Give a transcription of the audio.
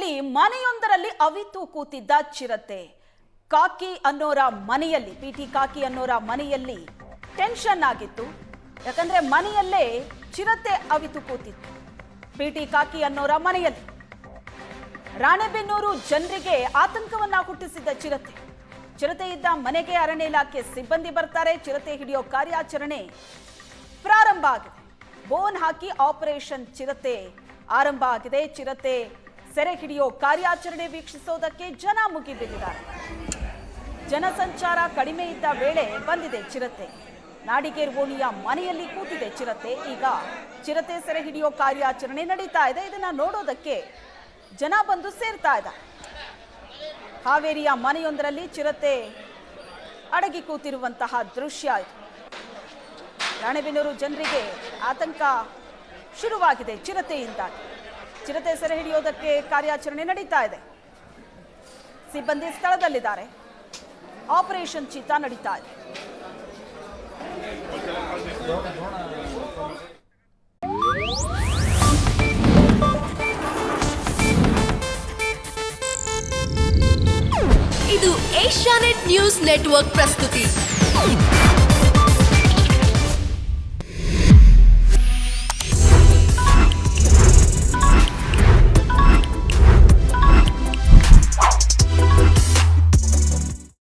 ದಾವಣಗೆರೆಯಲ್ಲಿ ಮನೆಯೊಂದರಲ್ಲಿ ಅವಿತು ಕೂತಿದ್ದ ಚಿರತೆ. ಕಾಕಿ ಅನ್ನೋರ ಮನೆಯಲ್ಲಿ, ಪಿಟಿ ಕಾಕಿ ಅನ್ನೋರ ಮನೆಯಲ್ಲಿ ಟೆನ್ಷನ್ ಆಗಿತ್ತು. ಯಾಕಂದ್ರೆ ಮನೆಯಲ್ಲೇ ಚಿರತೆ ಅವಿತು ಕೂತಿತ್ತು. ಪಿಟಿ ಕಾಕಿ ಅನ್ನೋರ ಮನೆಯಲ್ಲಿ ರಾಣೆಬೆನ್ನೂರು ಜನರಿಗೆ ಆತಂಕವನ್ನ ಹುಟ್ಟಿಸಿದ್ದ ಚಿರತೆ. ಚಿರತೆ ಇದ್ದ ಮನೆಗೆ ಅರಣ್ಯ ಇಲಾಖೆ ಸಿಬ್ಬಂದಿ ಬರ್ತಾರೆ. ಚಿರತೆ ಹಿಡಿಯೋ ಕಾರ್ಯಾಚರಣೆ ಪ್ರಾರಂಭ ಆಗಿದೆ. ಬೋನ್ ಹಾಕಿ ಆಪರೇಷನ್ ಚಿರತೆ ಆರಂಭ ಆಗಿದೆ. ಚಿರತೆ ಸೆರೆ ಹಿಡಿಯೋ ಕಾರ್ಯಾಚರಣೆ ವೀಕ್ಷಿಸೋದಕ್ಕೆ ಜನ ಮುಗಿಬಿದ್ದಿದ್ದಾರೆ. ಜನಸಂಚಾರ ಕಡಿಮೆ ಇದ್ದ ವೇಳೆ ಬಂದಿದೆ ಚಿರತೆ. ನಾಡಿಗೇರ್ ಓಣಿಯ ಮನೆಯಲ್ಲಿ ಕೂತಿದೆ ಚಿರತೆ. ಈಗ ಚಿರತೆ ಸೆರೆ ಹಿಡಿಯೋ ಕಾರ್ಯಾಚರಣೆ ನಡೀತಾ ಇದೆ. ಇದನ್ನ ನೋಡೋದಕ್ಕೆ ಜನ ಬಂದು ಸೇರ್ತಾ ಇದ್ದಾರೆ. ಹಾವೇರಿಯ ಮನೆಯೊಂದರಲ್ಲಿ ಚಿರತೆ ಅಡಗಿ ಕೂತಿರುವಂತಹ ದೃಶ್ಯ ಇದು. ರಾಣೆಬೆನ್ನೂರು ಜನರಿಗೆ ಆತಂಕ ಶುರುವಾಗಿದೆ ಚಿರತೆಯಿಂದಾಗಿ. ಚಿರತೆ ಸೆರೆ ಹಿಡಿಯೋದಕ್ಕೆ ಕಾರ್ಯಾಚರಣೆ ನಡೀತಾ ಇದೆ. ಸಿಬ್ಬಂದಿ ಸ್ಥಳದಲ್ಲಿದ್ದಾರೆ. ಆಪರೇಷನ್ ಚೀತಾ ನಡೀತಾ ಇದೆ. ಇದು ಏಷ್ಯಾನೆಟ್ ನ್ಯೂಸ್ ನೆಟ್ವರ್ಕ್ ಪ್ರಸ್ತುತಿ.